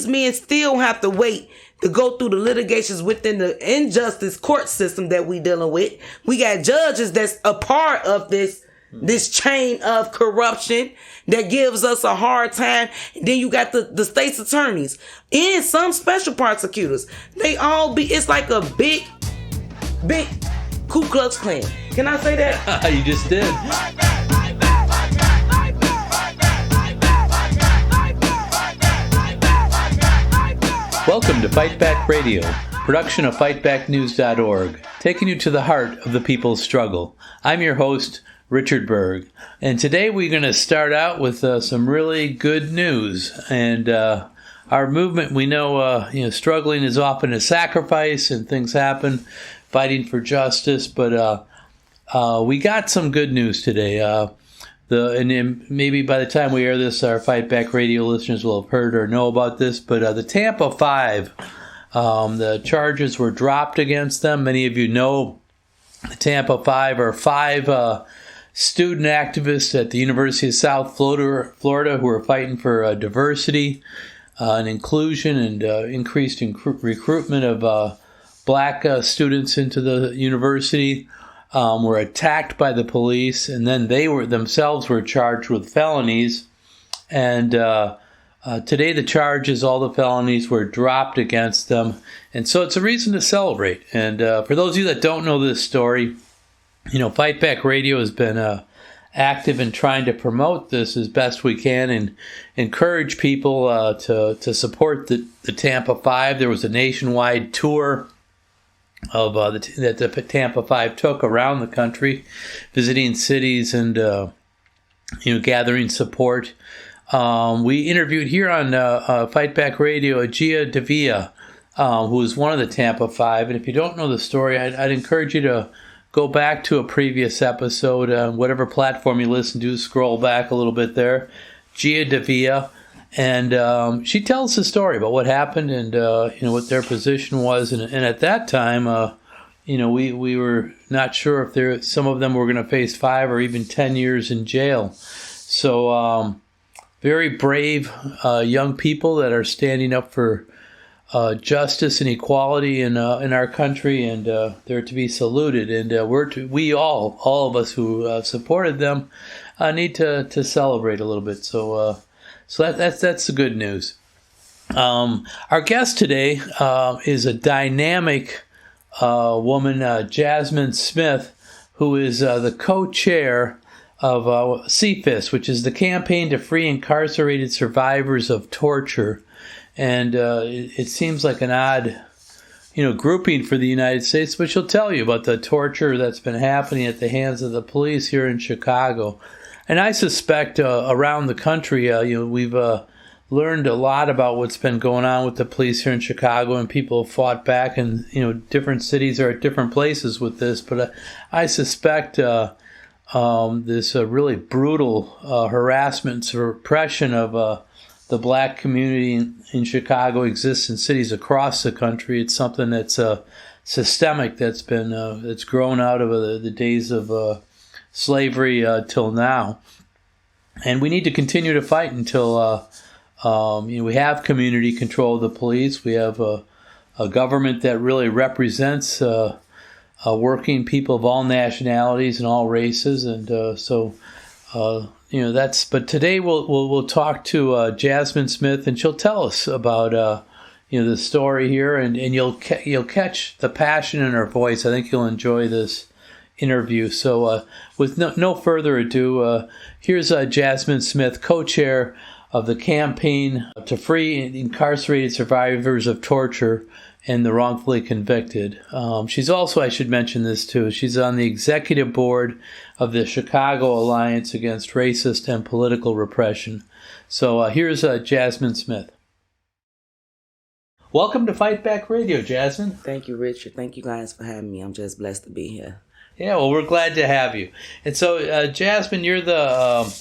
men still have to wait to go through the litigations within the injustice court system that we dealing with. We got judges that's a part of this chain of corruption that gives us a hard time. And then you got the state's attorneys and some special prosecutors. They all it's like a big Ku Klux Klan. Can I say that? You just did. Welcome to Fight Back Radio, production of fightbacknews.org, taking you to the heart of the people's struggle. I'm your host, Richard Burge, and today we're going to start out with some really good news. And our movement, we know, struggling is often a sacrifice, and things happen, fighting for justice. But we got some good news today. And maybe by the time we air this, our Fight Back Radio listeners will have heard or know about this. But the Tampa 5, the charges were dropped against them. Many of you know the Tampa 5 are 5 student activists at the University of South Florida who are fighting for diversity and inclusion and increased recruitment of black students into the university. Were attacked by the police, and then they themselves were charged with felonies. And today the charges, all the felonies, were dropped against them. And so it's a reason to celebrate. And for those of you that don't know this story, Fight Back Radio has been active in trying to promote this as best we can and encourage people to support the Tampa 5. There was a nationwide tour of that the Tampa 5 took around the country, visiting cities and gathering support. We interviewed here on Fight Back Radio Gia Davia, who is one of the Tampa 5. And if you don't know the story, I'd encourage you to go back to a previous episode on whatever platform you listen to. Scroll back a little bit there, Gia Davia. And she tells the story about what happened and what their position was. And at that time, we were not sure if some of them were going to face 5 or even 10 years in jail. So very brave young people that are standing up for justice and equality in our country, and they're to be saluted. And we all of us who supported them need to celebrate a little bit. So that's the good news. Our guest today is a dynamic woman, Jasmine Smith, who is the co-chair of CFIST, which is the Campaign to Free Incarcerated Survivors of Torture. And it seems like an odd, grouping for the United States, but she'll tell you about the torture that's been happening at the hands of the police here in Chicago. And I suspect around the country, we've learned a lot about what's been going on with the police here in Chicago, and people have fought back, and different cities are at different places with this. But I suspect this really brutal harassment and repression of the black community in Chicago exists in cities across the country. It's something that's systemic, that's been that's grown out of the days of slavery till now, and we need to continue to fight until we have community control of the police. We have a government that really represents working people of all nationalities and all races, and that's. But today we'll talk to Jasmine Smith, and she'll tell us about the story here, and you'll catch the passion in her voice. I think you'll enjoy this interview. So with no further ado, here's Jasmine Smith, co-chair of the Campaign to Free Incarcerated Survivors of Torture and the Wrongfully Convicted. She's also, I should mention this too, she's on the executive board of the Chicago Alliance Against Racist and Political Repression. So here's Jasmine Smith. Welcome to Fight Back Radio, Jasmine. Thank you, Richard. Thank you guys for having me. I'm just blessed to be here. Yeah, well, we're glad to have you. And so, Jasmine, you're the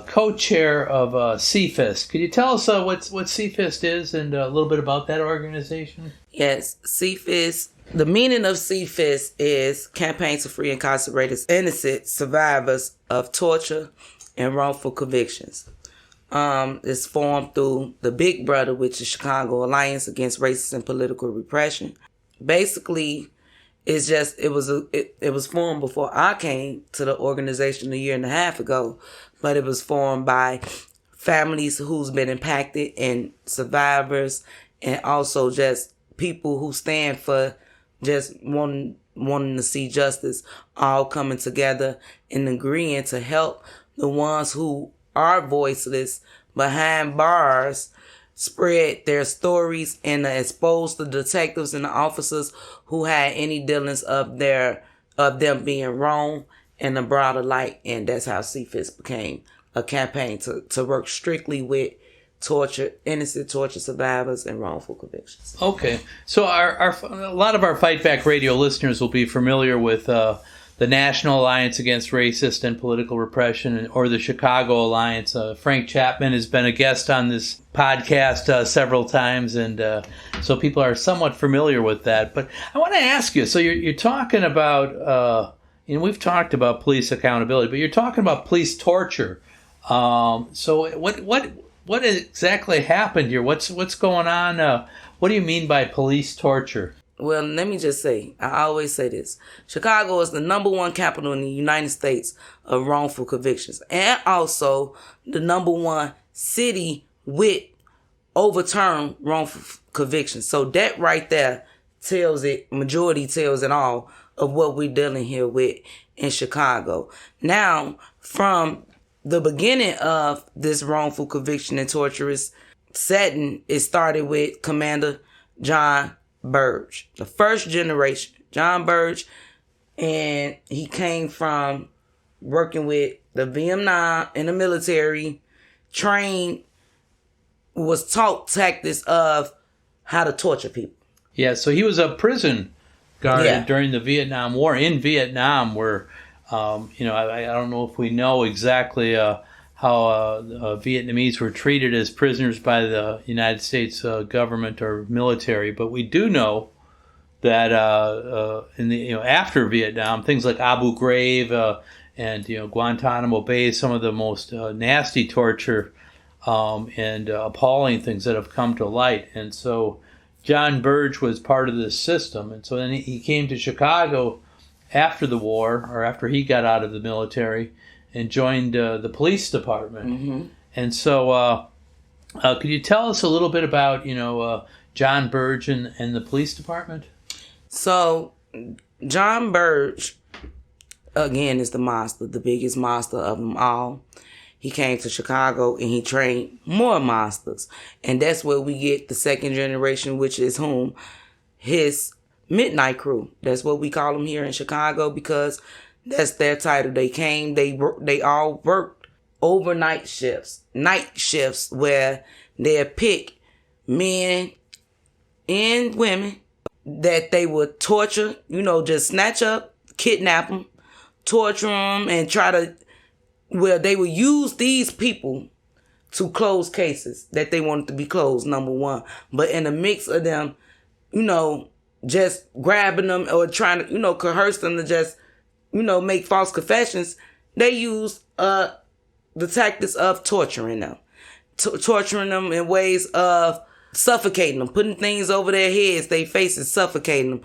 co-chair of CFIST. Could you tell us what CFIST is and a little bit about that organization? Yes, CFIST. The meaning of CFIST is Campaign to Free Incarcerated Innocent Survivors of Torture and Wrongful Convictions. is formed through the Big Brother, which is Chicago Alliance Against Racist and Political Repression. Basically, it was formed before I came to the organization a year and a half ago, but it was formed by families who's been impacted and survivors, and also just people who stand for just wanting to see justice, all coming together and agreeing to help the ones who are voiceless behind bars spread their stories and expose the detectives and the officers who had any dealings of them being wrong in a broader light. And that's how CFIST became a campaign to work strictly with innocent torture survivors and wrongful convictions. Okay, so a lot of our Fight Back Radio listeners will be familiar with the National Alliance Against Racist and Political Repression, or the Chicago Alliance. Frank Chapman has been a guest on this podcast several times, and so people are somewhat familiar with that. But I want to ask you, so you're talking about, we've talked about police accountability, but you're talking about police torture. So what exactly happened here? What's going on? What do you mean by police torture? Well, let me just say, I always say this. Chicago is the number one capital in the United States of wrongful convictions, and also the number one city with overturned wrongful convictions. So that right there majority tells it all of what we're dealing here with in Chicago. Now, from the beginning of this wrongful conviction and torturous setting, it started with Commander John Burge, the first generation, John Burge, and he came from working with the Vietnam in the military, was taught tactics of how to torture people. Yeah, so he was a prison guard during the Vietnam War in Vietnam, where I don't know if we know exactly how Vietnamese were treated as prisoners by the United States government or military, but we do know that after Vietnam, things like Abu Ghraib and Guantanamo Bay, some of the most nasty torture and appalling things that have come to light. And so John Burge was part of this system, and so then he came to Chicago after the war, or after he got out of the military, and joined the police department. Mm-hmm. And so could you tell us a little bit about, John Burge and the police department? So John Burge, again, is the monster, the biggest monster of them all. He came to Chicago and he trained more monsters. And that's where we get the second generation, which is his Midnight Crew. That's what we call them here in Chicago, because that's their title. They came, they all worked overnight shifts, night shifts, where they'll pick men and women that they would torture, just snatch up, kidnap them, torture them, and they would use these people to close cases that they wanted to be closed, number one. But in the mix of them, just grabbing them or trying to, coerce them to just, make false confessions, they used the tactics of torturing them. Torturing them in ways of suffocating them, putting things over their heads, their faces, suffocating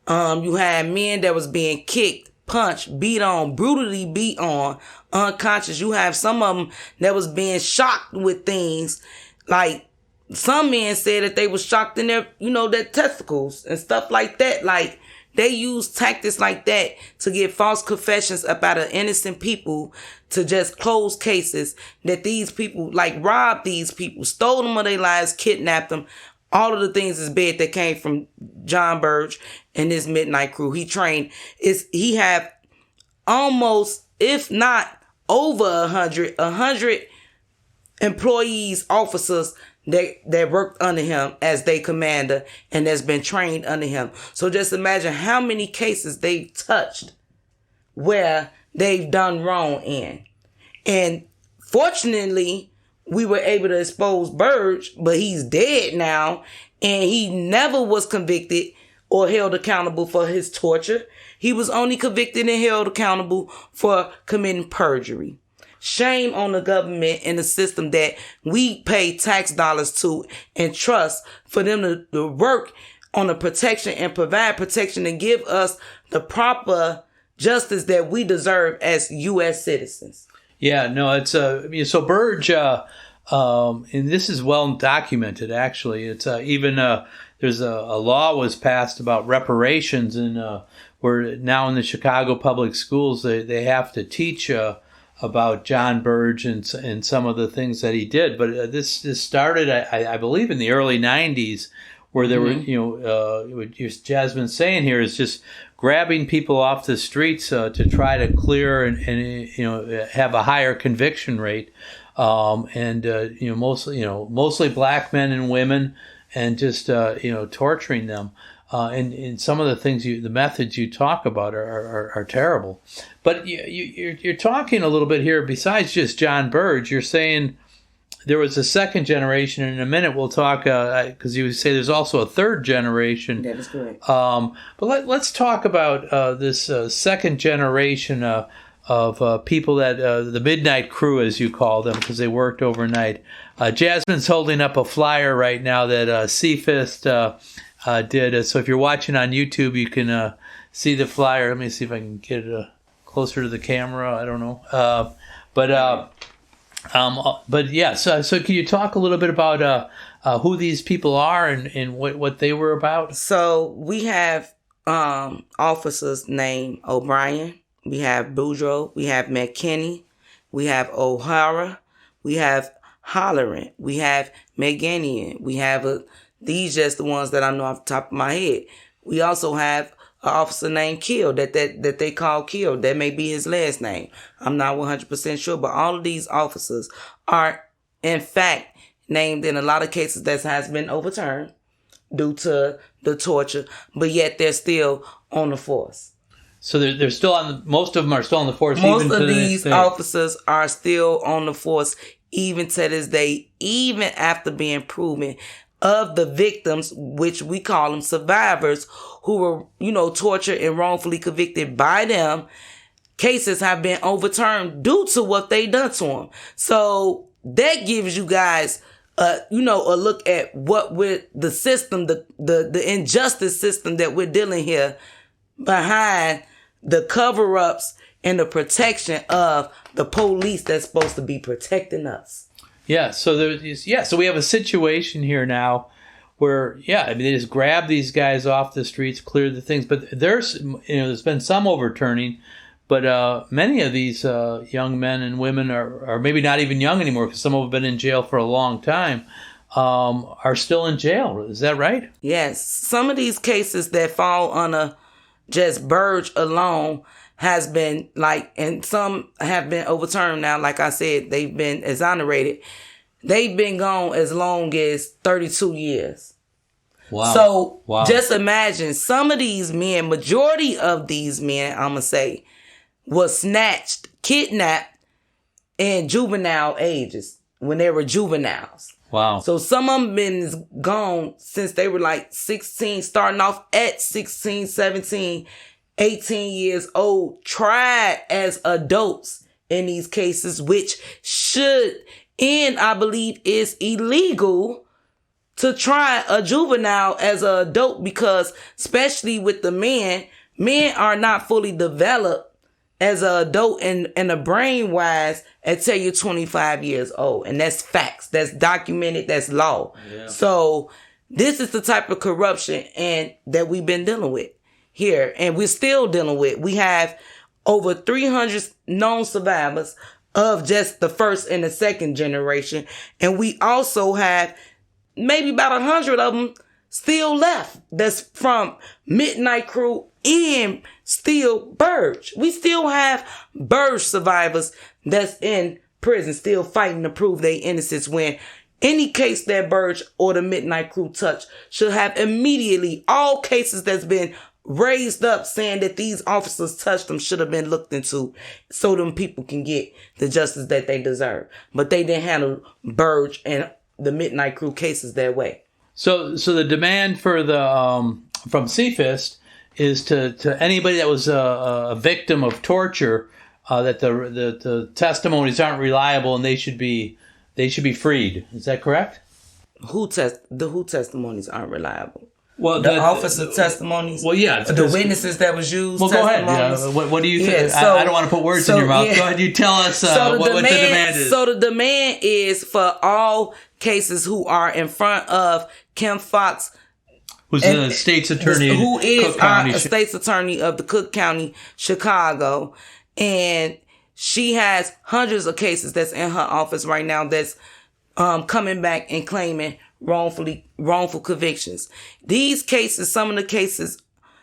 them. You had men that was being kicked, punched, beat on, brutally beat on, unconscious. You have some of them that was being shocked with things, like some men said that they were shocked in their, their testicles and stuff like that. Like, they use tactics like that to get false confessions about innocent people, to just close cases that these people, robbed these people, stole them of their lives, kidnapped them. All of the things is bad that came from John Burge and his Midnight Crew. He have almost, if not over 100 employees, officers that worked under him as their commander and that's been trained under him. So just imagine how many cases they've touched where they've done wrong in. And fortunately, we were able to expose Burge, but he's dead now, and he never was convicted or held accountable for his torture. He was only convicted and held accountable for committing perjury. shame on the government and the system that we pay tax dollars to and trust for them to work on the protection and provide protection and give us the proper justice that we deserve as U.S. citizens. Yeah, no, it's so Burge, and this is well documented. Actually, it's even there's a law was passed about reparations, and where now in the Chicago public schools they have to teach about John Burge and some of the things that he did. But this started, I believe, in the early '90s, where there were, what Jasmine's saying here is just grabbing people off the streets to try to clear and have a higher conviction rate, mostly black men and women, and just torturing them. And some of the things the methods you talk about are terrible. But you're talking a little bit here besides just John Burge. You're saying there was a second generation, and in a minute we'll talk, because you say there's also a third generation. That is correct. But let's talk about this second generation of people that, the midnight crew, as you call them, because they worked overnight. Jasmine's holding up a flyer right now that CFIST did. So if you're watching on YouTube, you can see the flyer. Let me see if I can get it closer to the camera. I don't know. But yeah, so can you talk a little bit about who these people are and what they were about? So we have officers named O'Brien, we have Boudreaux, we have McKinney, we have O'Hara, we have Holleran, we have Meganian, we have these just the ones that I know off the top of my head. We also have an officer named Kill that they call Kill. That may be his last name. I'm not 100% sure, but all of these officers are, in fact, named in a lot of cases that has been overturned due to the torture, but yet they're still on the force. So they're still on. Most of them are still on the force. Most of these officers are still on the force, even to this day, even after being proven of the victims, which we call them survivors, who were, tortured and wrongfully convicted by them. Cases have been overturned due to what they done to them. So that gives you guys, a look at what with the system, the injustice system that we're dealing here behind the cover-ups and the protection of the police that's supposed to be protecting us. Yeah, so so we have a situation here now where, they just grab these guys off the streets, clear the things, but there's been some overturning, but many of these young men and women are maybe not even young anymore, because some of them have been in jail for a long time, are still in jail. Is that right? Yes. Some of these cases that fall under just Burge alone has been and some have been overturned now. Like I said, they've been exonerated. They've been gone as long as 32 years. Wow. So wow. Just imagine some of these men, majority of these men, I'm going to say, was snatched, kidnapped in juvenile ages when they were juveniles. Wow. So some of them been gone since they were 16, starting off at 16, 17, 18 years old, tried as adults in these cases, which should end, I believe, is illegal to try a juvenile as an adult, because especially with the men are not fully developed as an adult and a brain wise until you're 25 years old. And that's facts. That's documented. That's law. Yeah. So this is the type of corruption that we've been dealing with here, and we're still dealing with. We have over 300 known survivors of just the first and the second generation, and we also have maybe about 100 of them still left. That's from Midnight Crew and still Burge. We still have Burge survivors that's in prison, still fighting to prove their innocence, when any case that Burge or the Midnight Crew touch should have immediately, all cases that's been raised up saying that these officers touched them should have been looked into, so them people can get the justice that they deserve. But they didn't handle Burge and the Midnight Crew cases that way. So the demand for the from CFIST is to anybody that was a victim of torture, that the testimonies aren't reliable and they should be freed. Is that correct? Who testimonies aren't reliable? Well, the officer testimonies. Well, yeah, the witnesses that was used. Well, go ahead. Yeah. What do you think? So, I don't want to put words in your mouth. Go ahead. You tell us what the demand is. So the demand is for all cases who are in front of Kim Foxx, who's the state's attorney, who is a state's attorney of the Cook County, Chicago, and she has hundreds of cases that's in her office right now that's coming back and claiming wrongful convictions. These cases, some of the cases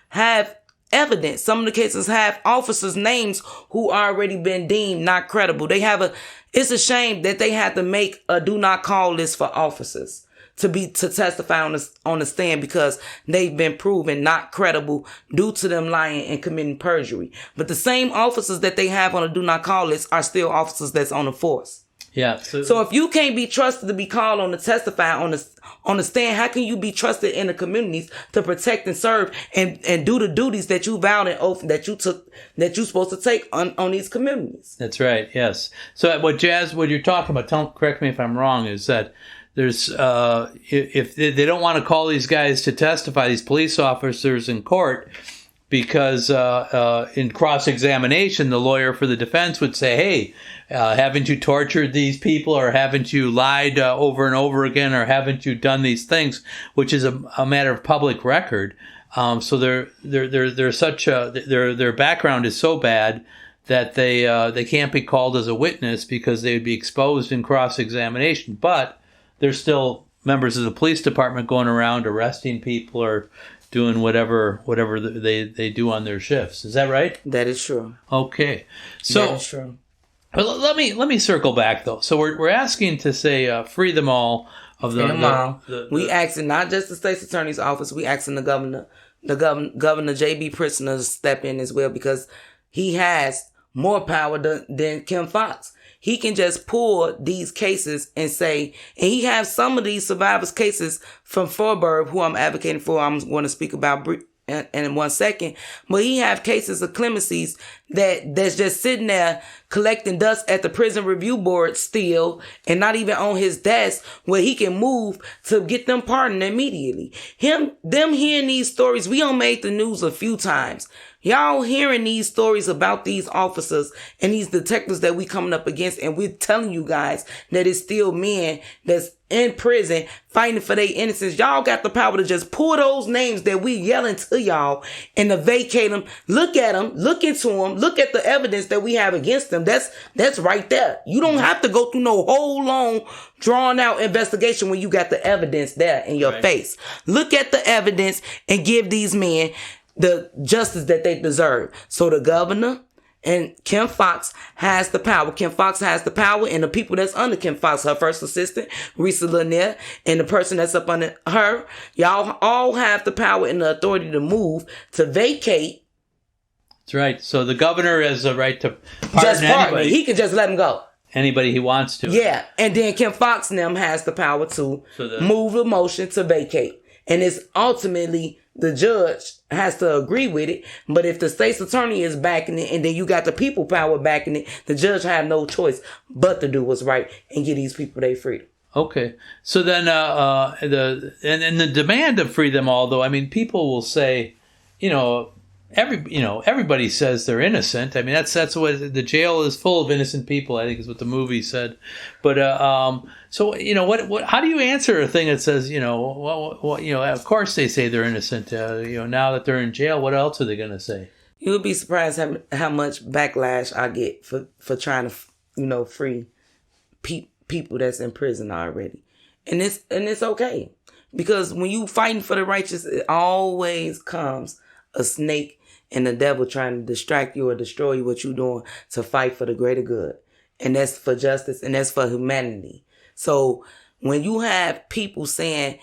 have evidence. Some of the cases have officers' names who already been deemed not credible. It's a shame that they had to make a do not call list for officers to testify on the stand because they've been proven not credible due to them lying and committing perjury. But the same officers that they have on a do not call list are still officers that's on the force. Yeah. So if you can't be trusted to be called on to testify on the stand, how can you be trusted in the communities to protect and serve and do the duties that you vowed and oath that you're supposed to take on these communities? That's right. Yes. So what you're talking about, correct me if I'm wrong, is that there's if they don't want to call these guys to testify, these police officers in court, because in cross-examination, the lawyer for the defense would say, hey, haven't you tortured these people, or haven't you lied over and over again, or haven't you done these things, which is a matter of public record. So they're such their background is so bad that they can't be called as a witness because they would be exposed in cross-examination. But they're still members of the police department going around arresting people or doing whatever they do on their shifts. Is that right? That is true. Okay. So that is true. Let me circle back though. So we're asking to say free them all of the we asking not just the state's attorney's office. We asking the governor J.B. Prisoner to step in as well because he has more power than Kim Foxx. He can just pull these cases and say, and he has some of these survivors' cases from Forberg, who I'm advocating for. I'm going to speak about in 1 second. But he have cases of clemencies that's just sitting there collecting dust at the prison review board still, and not even on his desk where he can move to get them pardoned immediately. Them hearing these stories, we done made the news a few times. Y'all hearing these stories about these officers and these detectives that we coming up against, and we're telling you guys that it's still men that's in prison fighting for their innocence. Y'all got the power to just pull those names that we yelling to y'all and to vacate them. Look at them, look into them, look at the evidence that we have against them. That's right there. You don't have to go through no whole long drawn out investigation when you got the evidence there in your face. Look at the evidence and give these men the justice that they deserve. So the governor and Kim Foxx has the power. Kim Foxx has the power, and the people that's under Kim Foxx, her first assistant, Risa Lanier, and the person that's up under her, y'all all have the power and the authority to move, to vacate. That's right. So the governor has the right to pardon anybody. He can just let him go. Anybody he wants to. Yeah. And then Kim Foxx and them has the power to move the motion to vacate. And it's ultimately the judge has to agree with it. But if the state's attorney is backing it and then you got the people power backing it, the judge have no choice but to do what's right and give these people their freedom. Okay. So then the demand to free them all, though, I mean, people will say, everybody says they're innocent. I mean, that's what the jail is full of innocent people, I think is what the movie said. But so what how do you answer a thing that says, of course they say they're innocent, now that they're in jail, what else are they going to say? You'll be surprised how much backlash I get for trying to, free people that's in prison already. And it's okay. Because when you fighting for the righteous, it always comes a snake and the devil trying to distract you or destroy you, what you're doing to fight for the greater good. And that's for justice and that's for humanity. So when you have people saying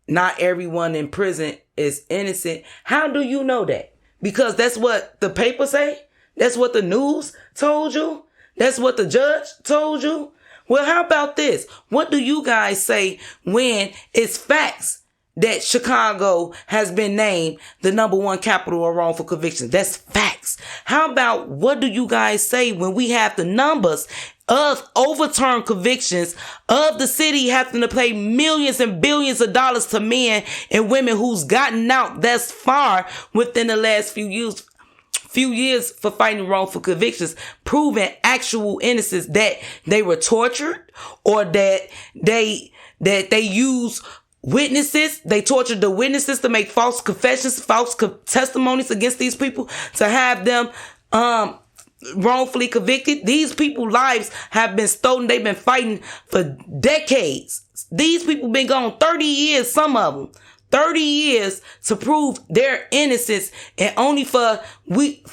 not everyone in prison is innocent, how do you know that? Because that's what the paper say? That's what the news told you? That's what the judge told you? Well, how about this? What do you guys say when it's facts that Chicago has been named the #1 capital of wrongful convictions. That's facts. How about what do you guys say when we have the numbers of overturned convictions of the city having to pay millions and billions of dollars to men and women who's gotten out thus far within the last few years for fighting wrongful convictions, proving actual innocence, that they were tortured or that they use witnesses. They tortured the witnesses to make false confessions, testimonies against these people to have them wrongfully convicted. These people's lives have been stolen. They've been fighting for decades. These people been gone 30 years, some of them. 30 years to prove their innocence, and only for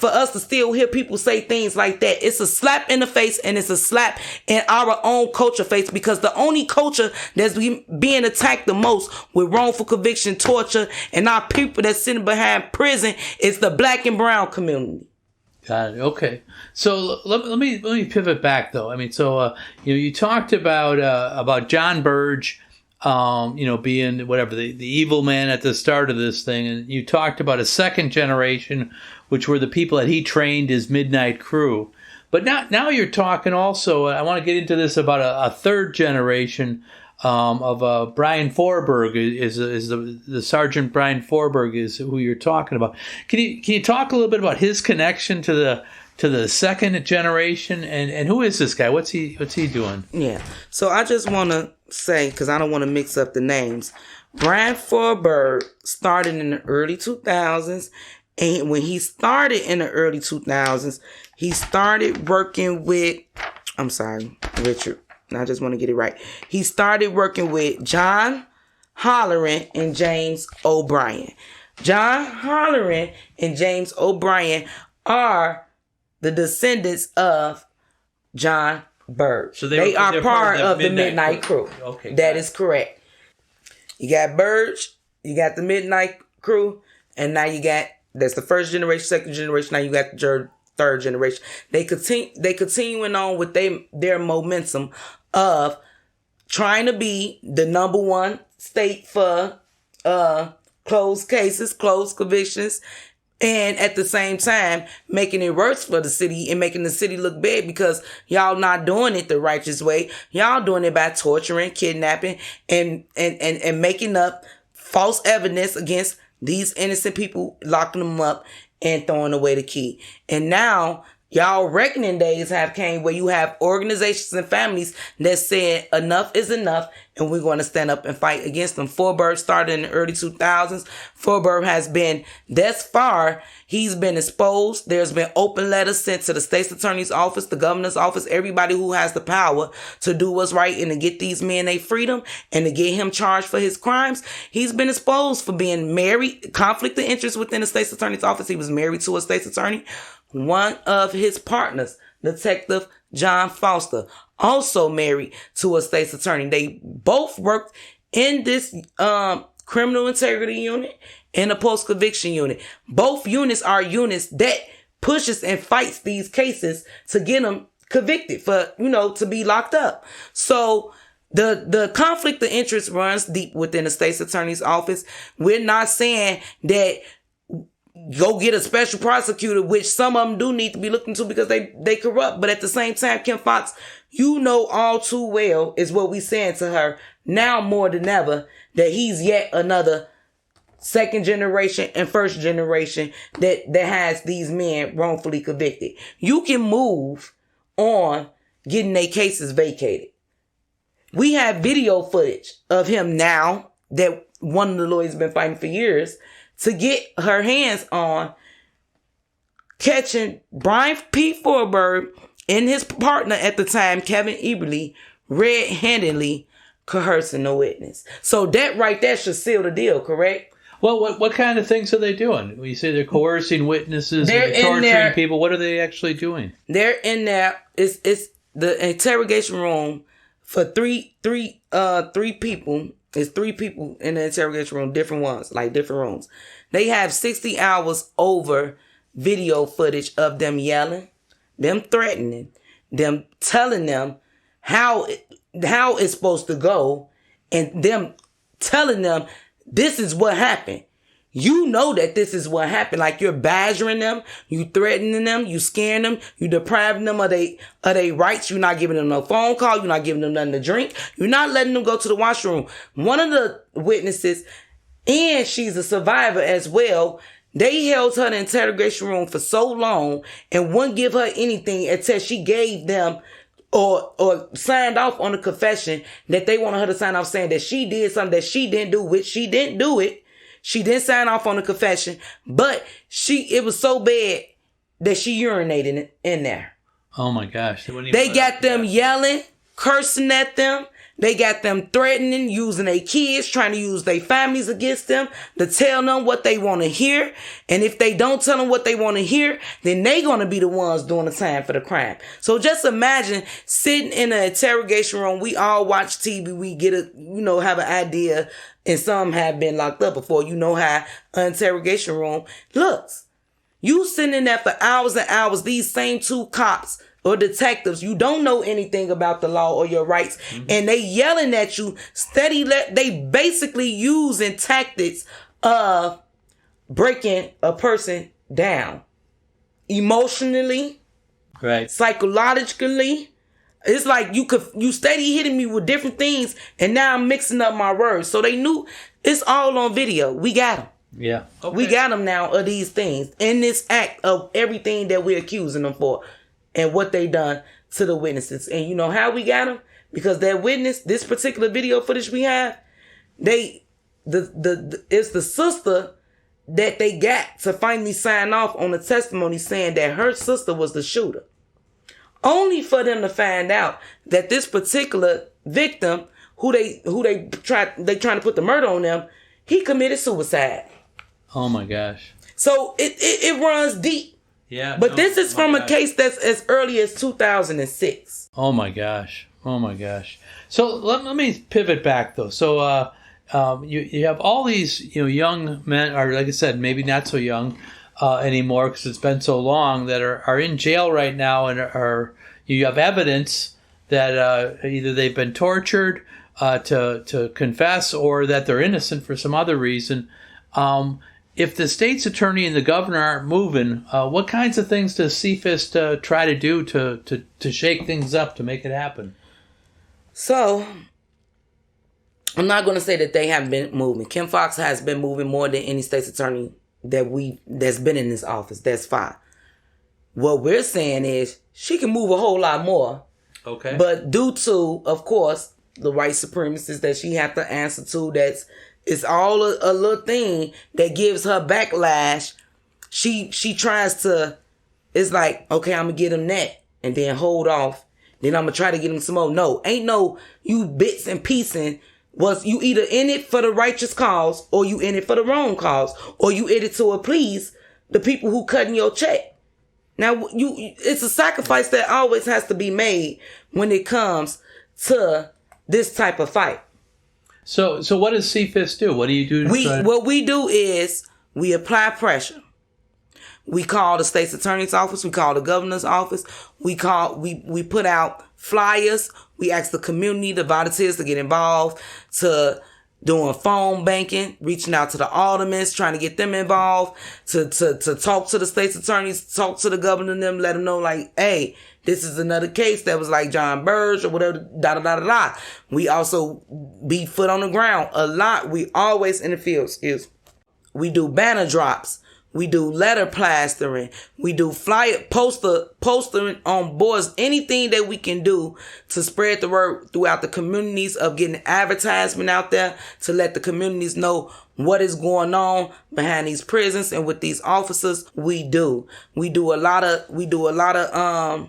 us to still hear people say things like that. It's a slap in the face, and it's a slap in our own culture face, because the only culture that's being attacked the most with wrongful conviction, torture, and our people that's sitting behind prison is the black and brown community. Got it. Okay. So let me pivot back though. I mean, so you talked about John Burge, being whatever the evil man at the start of this thing, and you talked about a second generation, which were the people that he trained his midnight crew. But now you're talking also. I want to get into this about a third generation of Brian Forberg is the Sergeant Brian Forberg is who you're talking about. Can you talk a little bit about his connection to the second generation, and who is this guy? What's he doing? Yeah. So I just want to say, because I don't want to mix up the names, Brian Forberg started in the early 2000s, and when he started in the early 2000s, he started working with, I'm sorry, Richard, I just want to get it right. He started working with John Holleran and James O'Brien. John Holleran and James O'Brien are the descendants of John Burge. So they are part of the Midnight Crew. Okay, that is correct. You got Burge, you got the Midnight Crew, and now that's the first generation, second generation. Now you got the third generation. They continuing on with their momentum of trying to be the #1 state for closed cases, closed convictions, and at the same time making it worse for the city and making the city look bad, because y'all not doing it the righteous way. Y'all doing it by torturing, kidnapping, and making up false evidence against these innocent people, locking them up and throwing away the key. And now y'all reckoning days have came where you have organizations and families that said enough is enough, and we're going to stand up and fight against them. Forberg started in the early 2000s. Forberg has been, thus far, he's been exposed. There's been open letters sent to the state's attorney's office, the governor's office, everybody who has the power to do what's right and to get these men their freedom and to get him charged for his crimes. He's been exposed for being married, conflict of interest within the state's attorney's office. He was married to a state's attorney. One of his partners, Detective John Foster, also married to a state's attorney. They both worked in this criminal integrity unit and a post-conviction unit. Both units are units that pushes and fights these cases to get them convicted for, to be locked up. So the conflict of interest runs deep within the state's attorney's office. We're not saying that go get a special prosecutor, which some of them do need to be looked into because they corrupt. But at the same time, Kim Foxx, you know all too well is what we saying to her now more than ever, that he's yet another second generation and first generation that has these men wrongfully convicted. You can move on getting their cases vacated. We have video footage of him now that one of the lawyers been fighting for years to get her hands on, catching Brian P. Forberg and his partner at the time, Kevin Eberly, red-handedly coercing the witness. So that right there should seal the deal, correct? Well, what kind of things are they doing? When you say they're coercing witnesses, they're torturing people, what are they actually doing? They're in there. It's the interrogation room for three people. It's 3 people in the interrogation room, different ones, like different rooms. They have 60 hours over video footage of them yelling, them threatening, them telling them how it's supposed to go, and them telling them this is what happened. You know that this is what happened. Like, you're badgering them, you threatening them, you scaring them, you depriving them of their rights. You're not giving them no phone call. You're not giving them nothing to drink. You're not letting them go to the washroom. One of the witnesses, and she's a survivor as well, they held her in the interrogation room for so long and wouldn't give her anything until she gave them or signed off on a confession that they wanted her to sign off, saying that she did something that she didn't do, which she didn't do it. She didn't sign off on the confession, but it was so bad that she urinated in there. Oh my gosh. They got them yelling, cursing at them. They got them threatening, using their kids, trying to use their families against them to tell them what they want to hear. And if they don't tell them what they want to hear, then they going to be the ones doing the time for the crime. So just imagine sitting in an interrogation room. We all watch TV. We get have an idea. And some have been locked up before. You know how an interrogation room looks. You sitting in there for hours and hours. These same two cops or detectives, you don't know anything about the law or your rights, and they yelling at you steady. They basically using tactics of breaking a person down emotionally, right, psychologically. It's like you steady hitting me with different things, and now I'm mixing up my words. So they knew it's all on video. We got them. Yeah, okay. We got them now of these things in this act of everything that we're accusing them for. And what they done to the witnesses. And you know how we got them? Because that witness, this particular video footage we have, it's the sister that they got to finally sign off on the testimony saying that her sister was the shooter. Only for them to find out that this particular victim, who they trying to put the murder on them, he committed suicide. Oh my gosh. So it runs deep. Yeah. But this is from a case that's as early as 2006. Oh my gosh. So let me pivot back though. So you have all these young men, or like I said, maybe not so young anymore because it's been so long, that are in jail right now, and you have evidence that either they've been tortured to confess, or that they're innocent for some other reason. If the state's attorney and the governor aren't moving, what kinds of things does CFIST try to do to shake things up, to make it happen? So, I'm not going to say that they haven't been moving. Kim Foxx has been moving more than any state's attorney that's been in this office. That's fine. What we're saying is she can move a whole lot more. Okay. But due to, of course, the white supremacists that she have to answer to, it's all a little thing that gives her backlash. She tries to, it's like, okay, I'm going to get him that and then hold off. Then I'm going to try to get him some more. No, ain't no you bits and piecing. You either in it for the righteous cause, or you in it for the wrong cause, or you in it to please the people who cutting your check. Now, it's a sacrifice that always has to be made when it comes to this type of fight. So what does CFIST do? What do you do? What we do is we apply pressure. We call the state's attorney's office. We call the governor's office. We put out flyers. We ask the community, the volunteers, to get involved, to doing phone banking, reaching out to the aldermen, trying to get them involved, to talk to the state's attorneys, talk to the governor and them, let them know, like, hey, this is another case that was like John Burge or whatever, da-da-da-da-da. We also be foot on the ground a lot. We always in the field, We do banner drops. We do letter plastering. We do postering on boards. Anything that we can do to spread the word throughout the communities, of getting advertisement out there to let the communities know what is going on behind these prisons and with these officers. We do a lot of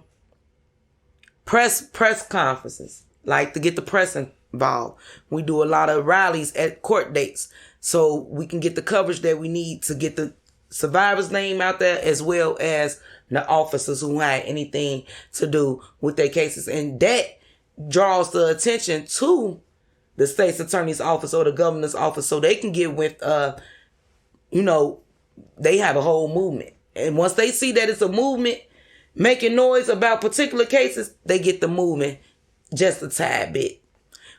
press conferences, like to get the press involved. We do a lot of rallies at court dates so we can get the coverage that we need to get the survivor's name out there, as well as the officers who had anything to do with their cases. And that draws the attention to the state's attorney's office or the governor's office, so they can get with, they have a whole movement. And once they see that it's a movement making noise about particular cases, they get the movement just a tad bit.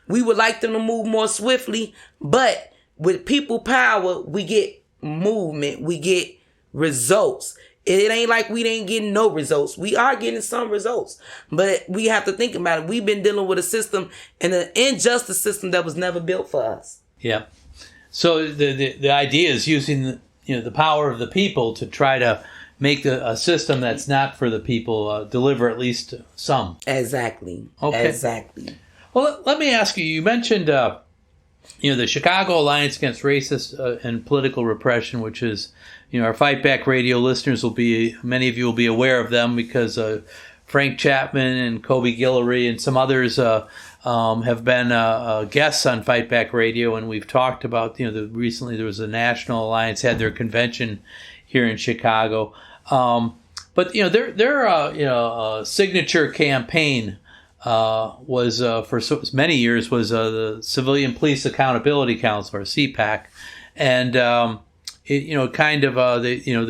We would like them to move more swiftly, but with people power, we get movement, we get results. It ain't like we ain't getting no results. We are getting some results. But we have to think about it. We've been dealing with a system and an injustice system that was never built for us. Yeah. So the idea is using the power of the people to try to make a system that's not for the people deliver at least some. Exactly. Okay. Exactly. Well, let me ask you. You mentioned the Chicago Alliance Against Racist and Political Repression, which is our Fight Back Radio listeners many of you will be aware of them because Frank Chapman and Kobe Guillory and some others have been guests on Fight Back Radio, and we've talked about recently there was a National Alliance had their convention here in Chicago, but their signature campaign was for so many years was the Civilian Police Accountability Council, or CPAC, and there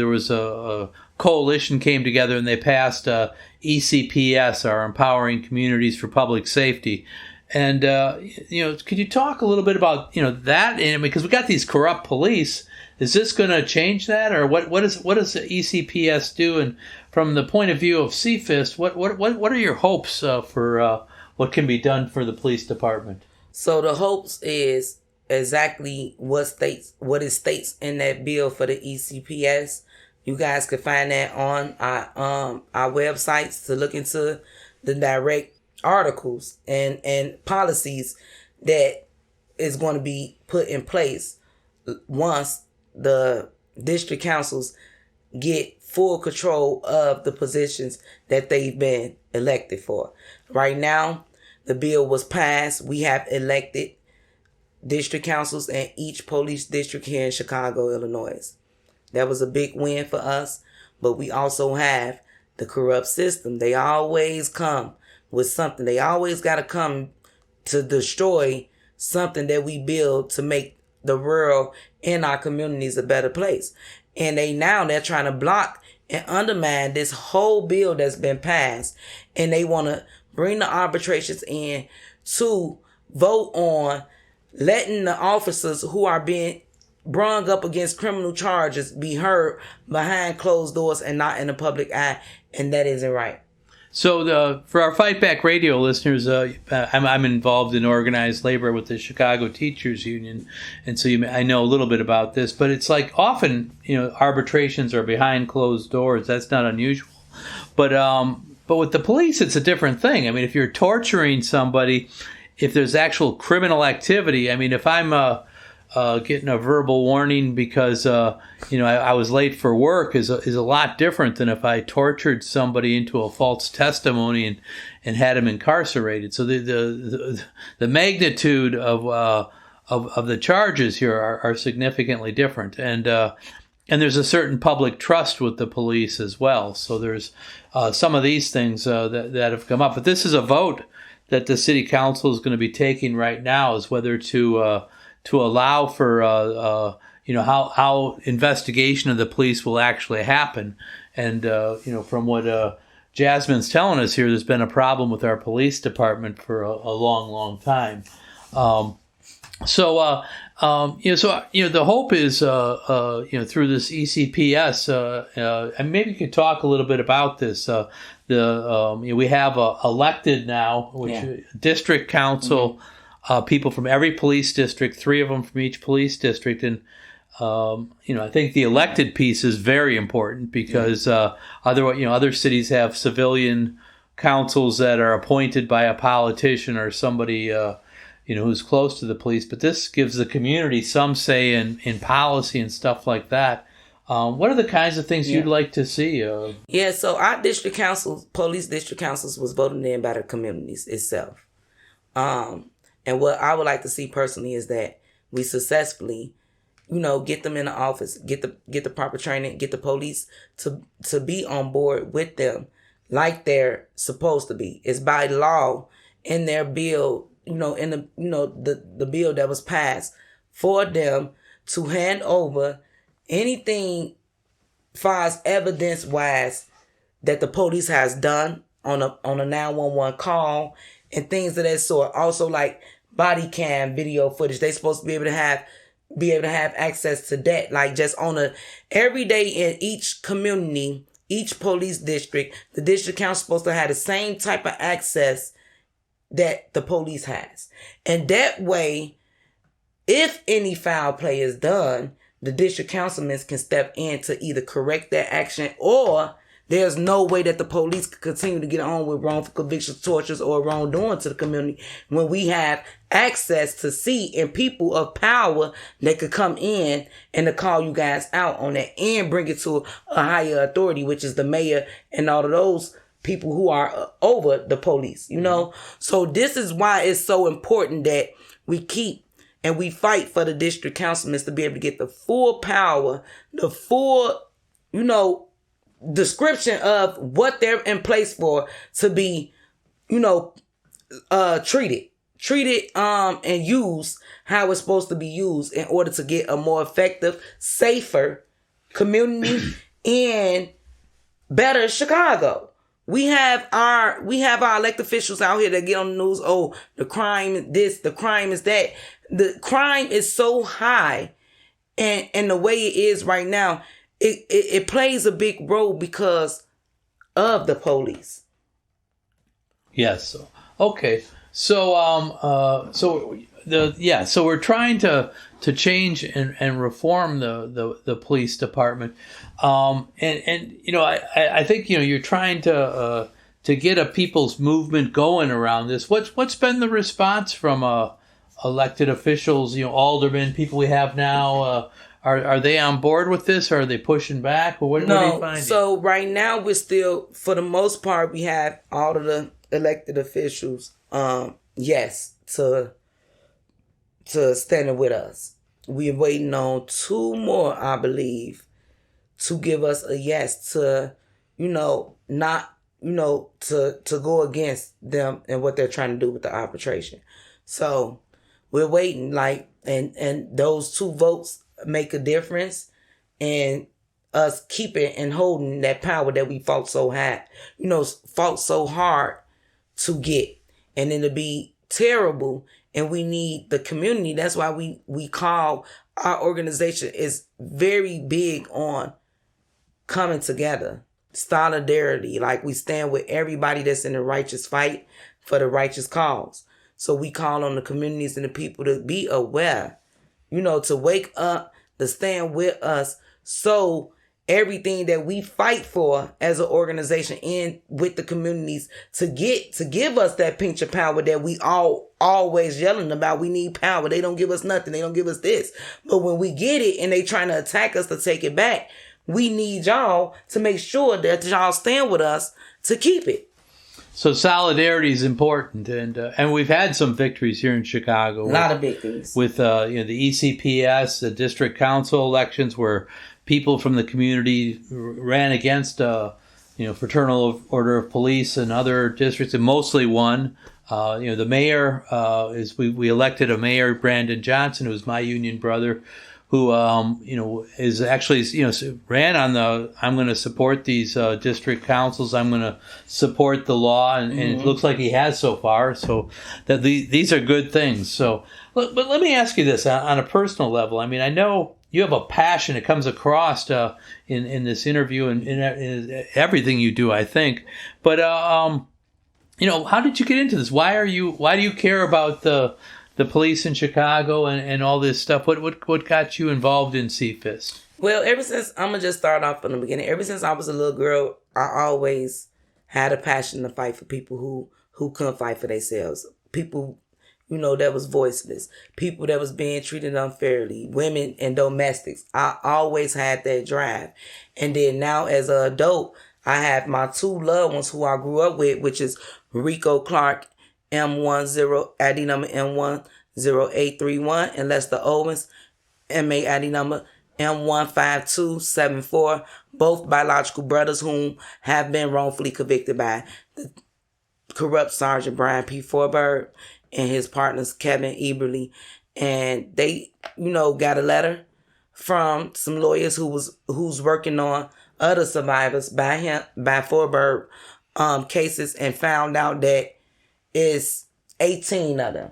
was a coalition came together and they passed ECPS, our Empowering Communities for Public Safety. And could you talk a little bit about that? And because we got these corrupt police, is this going to change that, or what does the ECPS do? And from the point of view of CFIST, what are your hopes for what can be done for the police department? So the hopes is exactly what it states in that bill for the ECPS. You guys can find that on our websites to look into the direct articles and policies that is going to be put in place once the district councils get full control of the positions that they've been elected for. Right now, the bill was passed. We have elected district councils in each police district here in Chicago, Illinois. That was a big win for us, but we also have the corrupt system. They always come with something. They always got to come to destroy something that we build to make the world and our communities a better place. And they're trying to block and undermine this whole bill that's been passed. And they want to bring the arbitrations in to vote on letting the officers who are being brung up against criminal charges be heard behind closed doors and not in the public eye. And that isn't right. So for our Fight Back Radio listeners, I'm involved in organized labor with the Chicago Teachers Union, and so I know a little bit about this. But it's like often, arbitrations are behind closed doors. That's not unusual. But with the police, it's a different thing. I mean, if you're torturing somebody, if there's actual criminal activity, I mean, if I'm getting a verbal warning because I was late for work is a lot different than if I tortured somebody into a false testimony and had him incarcerated. So the magnitude of the charges here are significantly different, and there's a certain public trust with the police as well. So there's some of these things that have come up, but this is a vote that the city council is going to be taking right now, is whether to allow for how investigation of the police will actually happen. And from what Jasmine's telling us here, there's been a problem with our police department for a long time. So the hope is through this ECPS, and maybe you could talk a little bit about this. We have elected now, district council. People from every police district, 3 of them from each police district. And, I think the elected piece is very important because other cities have civilian councils that are appointed by a politician or somebody, who's close to the police. But this gives the community some say in policy and stuff like that. What are the kinds of things you'd like to see? So our district councils, police district councils, was voted in by the communities itself. And what I would like to see personally is that we successfully, get them in the office, get the proper training, get the police to be on board with them like they're supposed to be. It's by law in their bill, in the bill that was passed for them to hand over anything far as evidence wise that the police has done on a 911 call and things of that sort. Also, like body cam video footage. They're supposed to be able to have be able to have access to that. Like just on a every day in each community, each police district, the district council supposed to have the same type of access that the police has. And that way, if any foul play is done, the district councilmen can step in to either correct that action, or there's no way that the police can continue to get on with wrongful convictions, tortures, or wrongdoing to the community when we have access to see and people of power that could come in and to call you guys out on that and bring it to a higher authority, which is the mayor and all of those people who are over the police, you know? So this is why it's so important that we keep and we fight for the district councilmen to be able to get the full power, the full, you know, description of what they're in place for to be, you know, treated and used how it's supposed to be used in order to get a more effective, safer community and better Chicago. We have our elected officials out here that get on the news. Oh, the crime is this, the crime is that. The crime is so high, and the way it is right now, it plays a big role because of the police. Yes. Okay. So so we're trying to change and reform the police department. And you know, I think, you know, you're trying to get a people's movement going around this. What's been the response from elected officials, you know, aldermen, people we have now? Are they on board with this, or are they pushing back? Or what are you finding? So right now we're still, for the most part, we have all of the elected officials, yes, to standing with us. We're waiting on 2 more, I believe, to give us a yes to, you know, not, you know, to go against them and what they're trying to do with the arbitration. So we're waiting, like, and those 2 votes make a difference in us keeping and holding that power that we fought so hard, you know, fought so hard to get. And it'll be terrible, and we need the community. That's why we call our organization is very big on coming together, solidarity. Like, we stand with everybody that's in the righteous fight for the righteous cause. So we call on the communities and the people to be aware, you know, to wake up, to stand with us. So everything that we fight for as an organization and with the communities to give us that pinch of power that we always yelling about. We need power. They don't give us nothing. They don't give us this. But when we get it and they trying to attack us to take it back, we need y'all to make sure that y'all stand with us to keep it. So solidarity is important, and we've had some victories here in Chicago. A lot of victories with you know, the ECPS, the district council elections, where people from the community ran against you know, Fraternal Order of Police and other districts, and mostly won. You know, the mayor is we elected a mayor, Brandon Johnson, who's my union brother, who you know, is actually, you know, ran on the, I'm going to support these district councils, I'm going to support the law, and it looks like he has so far. So that these are good things. So, but let me ask you this on a personal level. I mean, I know you have a passion. It comes across in this interview and in everything you do, I think. But you know, how did you get into this? Why do you care about the police in Chicago and all this stuff? What got you involved in CFIST? Well, ever since, I'm going to just start off from the beginning. Ever since I was a little girl, I always had a passion to fight for people who couldn't fight for themselves. People, you know, that was voiceless. People that was being treated unfairly. Women and domestics. I always had that drive. And then now as an adult, I have my 2 loved ones who I grew up with, which is Rico Clark, M10, ID number M10831, and Lester Owens, MA ID number M15274, both biological brothers whom have been wrongfully convicted by the corrupt Sergeant Brian P. Forberg and his partners Kevin Eberly. And they, you know, got a letter from some lawyers who's working on other survivors by Forberg cases, and found out that it's 18 of them.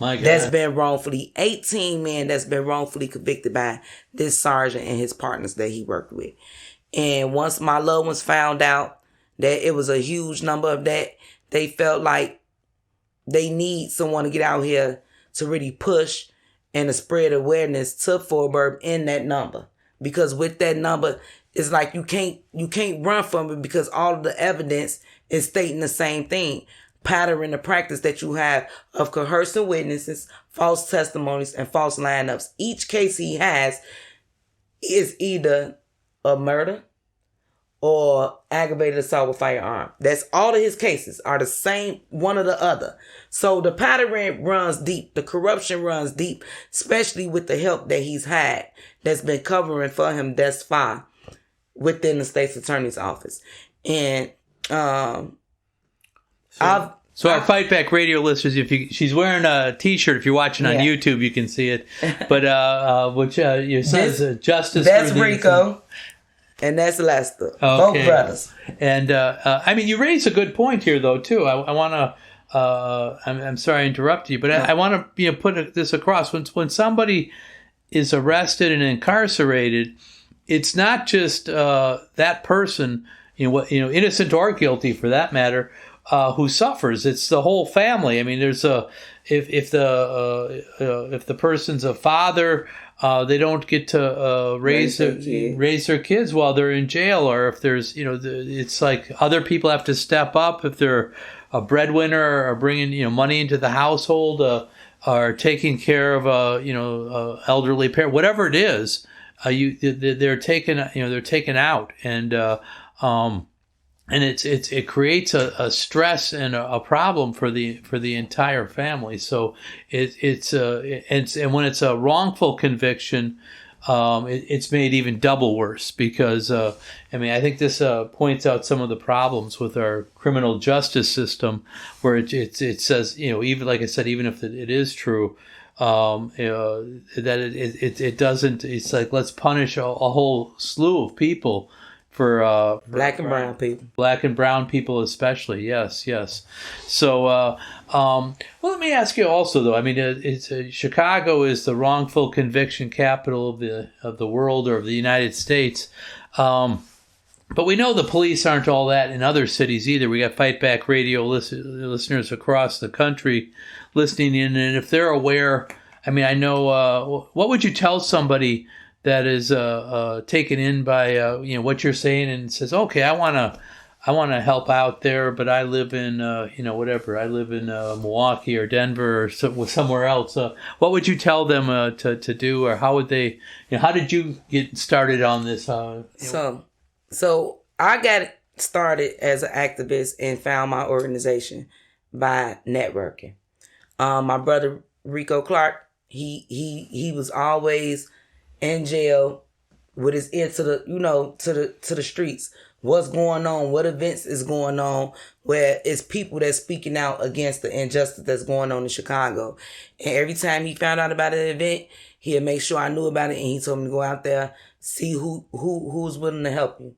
My God. That's been wrongfully, 18 men that's been wrongfully convicted by this sergeant and his partners that he worked with. And once my loved ones found out that it was a huge number of that, they felt like they need someone to get out here to really push and to spread awareness to Forberg in that number. Because with that number, it's like you can't run from it, because all of the evidence is stating the same thing. Pattern the practice that you have of coercing witnesses, false testimonies, and false lineups. Each case he has is either a murder or aggravated assault with firearm. That's all of his cases are the same, one or the other. So the pattern runs deep. The corruption runs deep, especially with the help that he's had that's been covering for him thus far within the state's attorney's office. And So our Fight Back Radio listeners, she's wearing a T-shirt. If you're watching on YouTube, you can see it. But your son is Justice. That's Rico, and that's Lester. Both brothers. And I mean, you raise a good point here, though, too. I want to. I'm sorry I interrupted you, but I want to put this across. When somebody is arrested and incarcerated, it's not just that person, innocent or guilty for that matter, who suffers. It's the whole family. I mean, there's if the person's a father, they don't get to raise their kids while they're in jail, or if there's it's like other people have to step up if they're a breadwinner or bringing money into the household, or taking care of a elderly parent, whatever it is. They're taken out, and it creates a stress and a problem for the entire family. So and when it's a wrongful conviction, it's made even double worse, because I think this points out some of the problems with our criminal justice system, where it says even like I said, even if it is true, that it doesn't. It's like, let's punish a whole slew of people for black and brown people. Black and brown people especially. Yes. So, well, let me ask you also, though. I mean, Chicago is the wrongful conviction capital of the world, or of the United States. But we know the police aren't all that in other cities either. We got Fight Back Radio listeners across the country listening in, and if they're aware, I mean, I know. What would you tell somebody that is taken in by what you're saying and says, okay, I want to help out there, but I live in whatever, I live in Milwaukee or Denver or somewhere else. What would you tell them to do, or how would they? How did you get started on this? So I got started as an activist and found my organization by networking. My brother Rico Clark, he was always in jail with his ear to the streets. What's going on? What events is going on? Where it's people that's speaking out against the injustice that's going on in Chicago. And every time he found out about an event, he'd make sure I knew about it, and he told me to go out there, see who's willing to help you.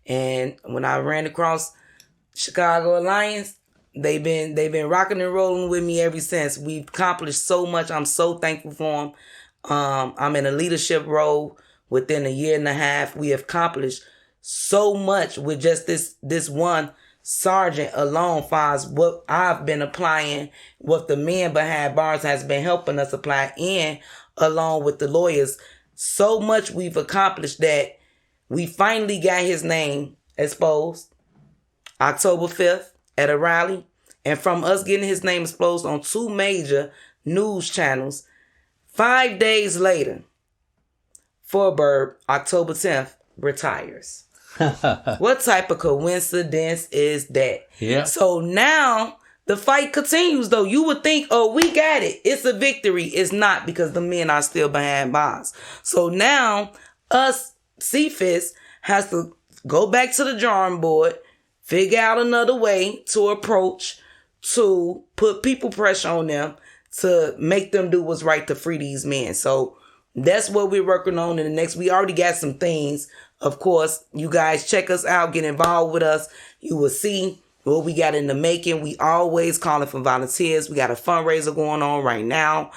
And when I ran across Chicago Alliance, they've been rocking and rolling with me ever since. We've accomplished so much. I'm so thankful for them. I'm in a leadership role within a year and a half. We have accomplished so much with just this one sergeant alone, far what I've been applying, what the men behind bars has been helping us apply, and along with the lawyers. So much we've accomplished that we finally got his name exposed October 5th at a rally. And from us getting his name exposed on 2 major news channels, 5 days later, Forberg, October 10th, retires. What type of coincidence is that? Yeah. So now the fight continues, though. You would think, oh, we got it. It's a victory. It's not, because the men are still behind bars. So now us, CFIST, has to go back to the drawing board, figure out another way to approach, to put people pressure on them, to make them do what's right to free these men. So that's what we're working on in the next. We already got some things. Of course, you guys check us out, get involved with us. You will see what we got in the making. We always calling for volunteers. We got a fundraiser going on right now,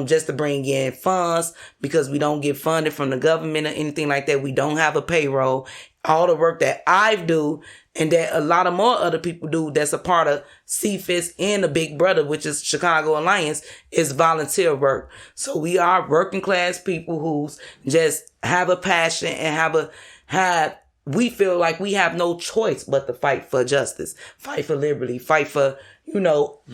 just to bring in funds, because we don't get funded from the government or anything like that. We don't have a payroll. All the work that I do and that a lot of more other people do that's a part of CFIST and the Big Brother, which is Chicago Alliance, is volunteer work. So we are working class people who's just have a passion and we feel like we have no choice but to fight for justice, fight for liberty, fight for,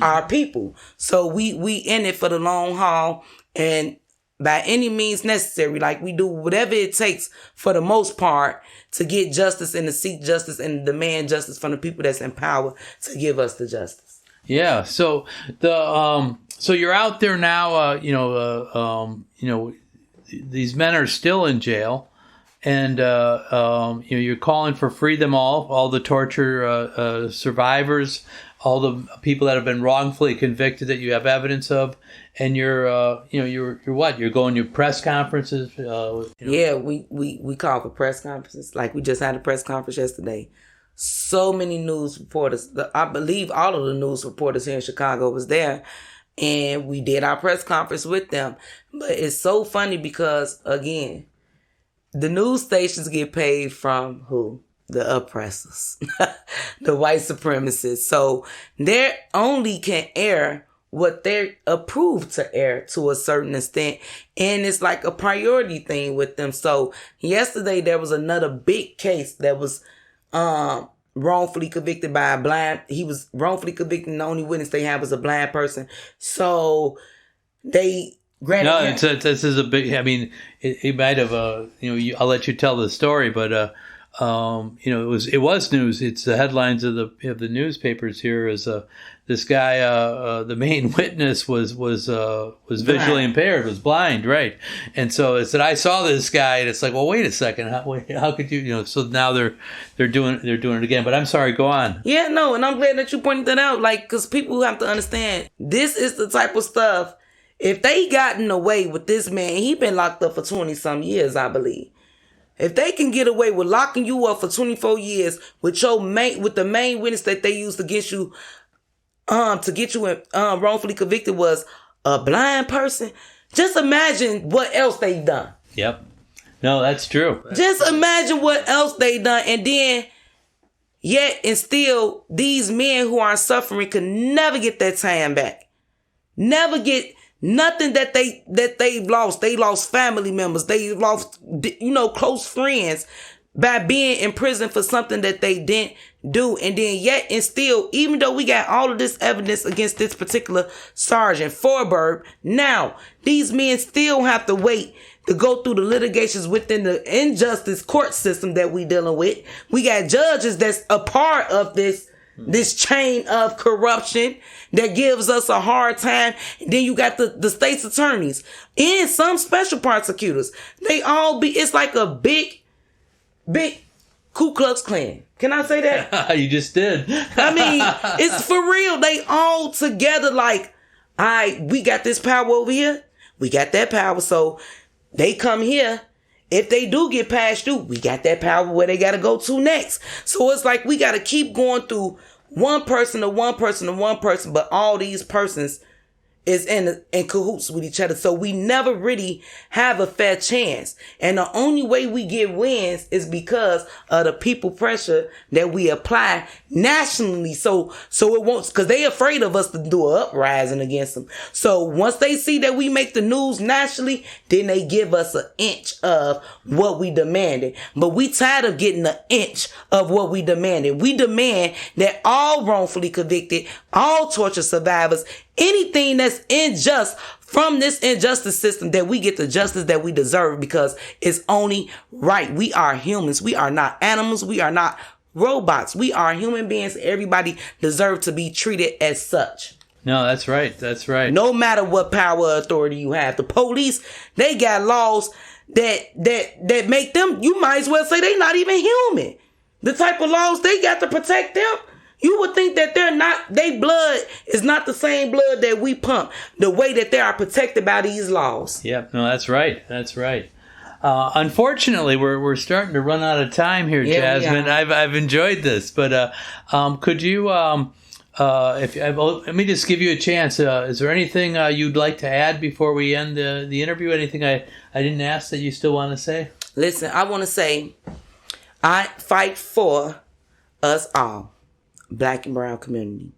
our people. So we in it for the long haul, and by any means necessary, like we do whatever it takes for the most part to get justice and to seek justice and demand justice from the people that's in power to give us the justice. Yeah. So so you're out there now. These men are still in jail, and you're calling for free them all the torture survivors, all the people that have been wrongfully convicted that you have evidence of, and you're what? You're going to press conferences. Yeah, we call for press conferences. Like we just had a press conference yesterday. So many news reporters. I believe all of the news reporters here in Chicago was there, and we did our press conference with them. But it's so funny because, again, the news stations get paid from who? The oppressors, the white supremacists. So they only can air what they're approved to air to a certain extent. And it's like a priority thing with them. So yesterday there was another big case that was wrongfully convicted by a blind. He was wrongfully convicted, and the only witness they have was a blind person. So they granted. No, this is a big. I mean, it might have. I'll let you tell the story, but it was news. It's the headlines of the newspapers here. Is this guy, the main witness was visually impaired, was blind, right? And so it said, I saw this guy, and it's like, well, wait a second, how could you, So now they're doing it again. But I'm sorry, go on. Yeah, no, and I'm glad that you pointed that out, like, because people have to understand this is the type of stuff. If they gotten away with this man, he been locked up for 20-some years, I believe. If they can get away with locking you up for 24 years with the main witness that they used against you, to get you wrongfully convicted was a blind person, just imagine what else they done. Yep. No, that's true. Just imagine what else they done, and then yet and still these men who are suffering could never get that time back. Never get nothing that they've lost. They lost family members. They lost, close friends by being in prison for something that they didn't do. And then yet and still, even though we got all of this evidence against this particular Sergeant Forberg, now these men still have to wait to go through the litigations within the injustice court system that we dealing with. We got judges that's a part of this chain of corruption that gives us a hard time. And then you got the state's attorneys and some special prosecutors. They all it's like a big Ku Klux Klan. Can I say that? You just did. I mean, it's for real. They all together like, all right, we got this power over here. We got that power. So they come here. If they do get passed through, we got that power where they got to go to next. So it's like we got to keep going through one person to one person to one person, but all these persons is in cahoots with each other. So we never really have a fair chance. And the only way we get wins is because of the people pressure that we apply nationally. So it won't, because they afraid of us to do an uprising against them. So once they see that we make the news nationally, then they give us an inch of what we demanded. But we tired of getting an inch of what we demanded. We demand that all wrongfully convicted, all torture survivors, anything that's unjust from this injustice system, that we get the justice that we deserve, because it's only right. We are humans. We are not animals. We are not robots. We are human beings. Everybody deserves to be treated as such. No, that's right. That's right. No matter what power or authority you have. The police, they got laws that make them, you might as well say they not even human. The type of laws they got to protect them. You would think that their blood is not the same blood that we pump, the way that they are protected by these laws. Yeah, no, that's right. That's right. Unfortunately, we're starting to run out of time here, Yeah, Jasmine. I've enjoyed this, but could you let me just give you a chance. Is there anything you'd like to add before we end the interview? Anything I didn't ask that you still want to say? Listen, I want to say, I fight for us all, Black and brown community.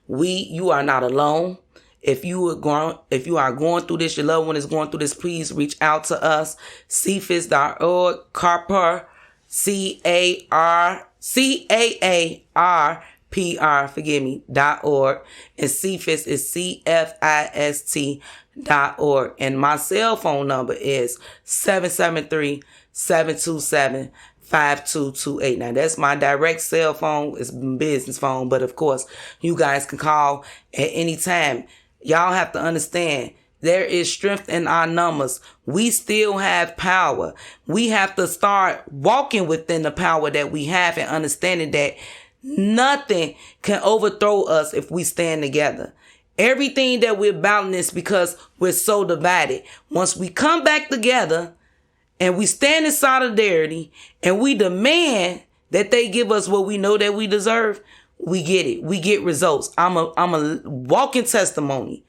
You are not alone. If you are going through this, your loved one is going through this, please reach out to us. CFIST.org, CAARPR, CAARPR, and CFIST is CFIST.org. And my cell phone number is 773-727-5228. Now, that's my direct cell phone. It's business phone, but of course, you guys can call at any time. Y'all have to understand, there is strength in our numbers. We still have power. We have to start walking within the power that we have and understanding that nothing can overthrow us if we stand together. Everything that we're battling is because we're so divided. Once we come back together and we stand in solidarity and we demand that they give us what we know that we deserve, we get it. We get results. I'm a walking testimony.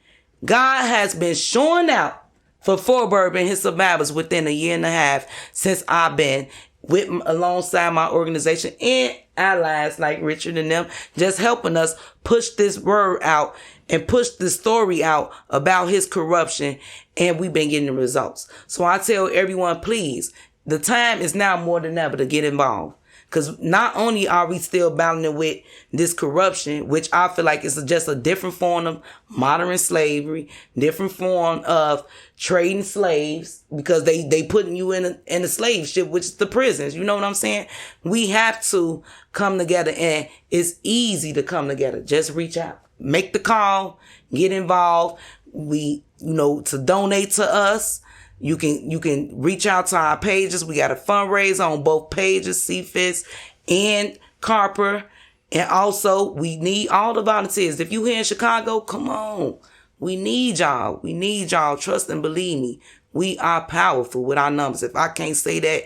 God has been showing out for Forberg and his survivors within a year and a half since I've been alongside my organization and allies like Richard and them, just helping us push this word out and push the story out about his corruption, and we've been getting the results. So I tell everyone, please, the time is now more than ever to get involved. Because not only are we still battling with this corruption, which I feel like is just a different form of modern slavery, different form of trading slaves, because they putting you in a slave ship, which is the prisons. You know what I'm saying? We have to come together, and it's easy to come together. Just reach out, make the call, get involved. To donate to us. You can reach out to our pages. We got a fundraiser on both pages, CFIST and CAARPR. And also, we need all the volunteers. If you here in Chicago, come on. We need y'all. We need y'all. Trust and believe me. We are powerful with our numbers. If I can't say that,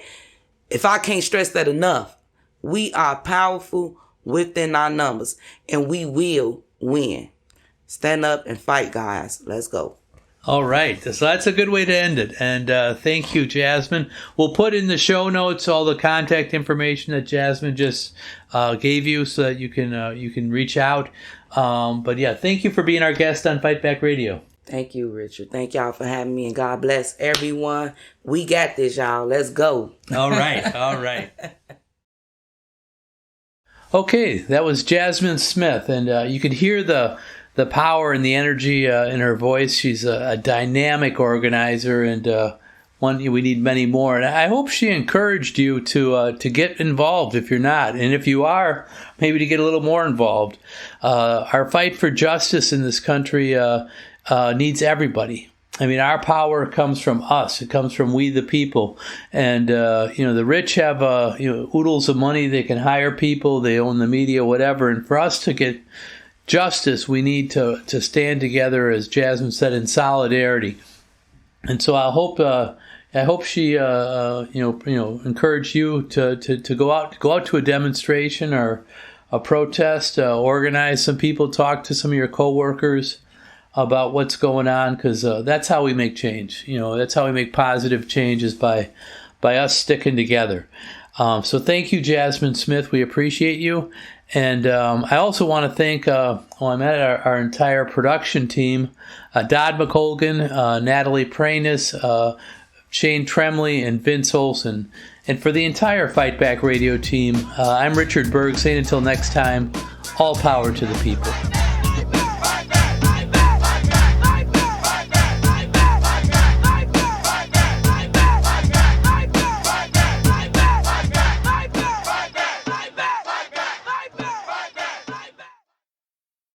if I can't stress that enough, we are powerful within our numbers. And we will win. Stand up and fight, guys. Let's go. All right. So that's a good way to end it. And thank you, Jasmine. We'll put in the show notes all the contact information that Jasmine just gave you so that you can reach out. But yeah, thank you for being our guest on Fight Back Radio. Thank you, Richard. Thank y'all for having me, and God bless everyone. We got this, y'all. Let's go. All right. All right. Okay, that was Jasmine Smith, and you could hear the power and the energy in her voice. She's a dynamic organizer, and we need many more. And I hope she encouraged you to get involved if you're not, and if you are, maybe to get a little more involved. Our fight for justice in this country needs everybody. I mean, our power comes from us. It comes from we the people. And, the rich have, oodles of money. They can hire people. They own the media, whatever. And for us to get justice, we need to stand together, as Jasmine said, in solidarity. And so I hope she encouraged you to go out to a demonstration or a protest, organize some people, talk to some of your coworkers about what's going on, because that's how we make change. That's how we make positive changes, by us sticking together. So thank you, Jasmine Smith. We appreciate you. And I also want to thank, our entire production team, Dodd McColgan, Natalie Pranis, Shane Tremley, and Vince Olson. And for the entire Fight Back Radio team, I'm Richard Burge, saying until next time, all power to the people.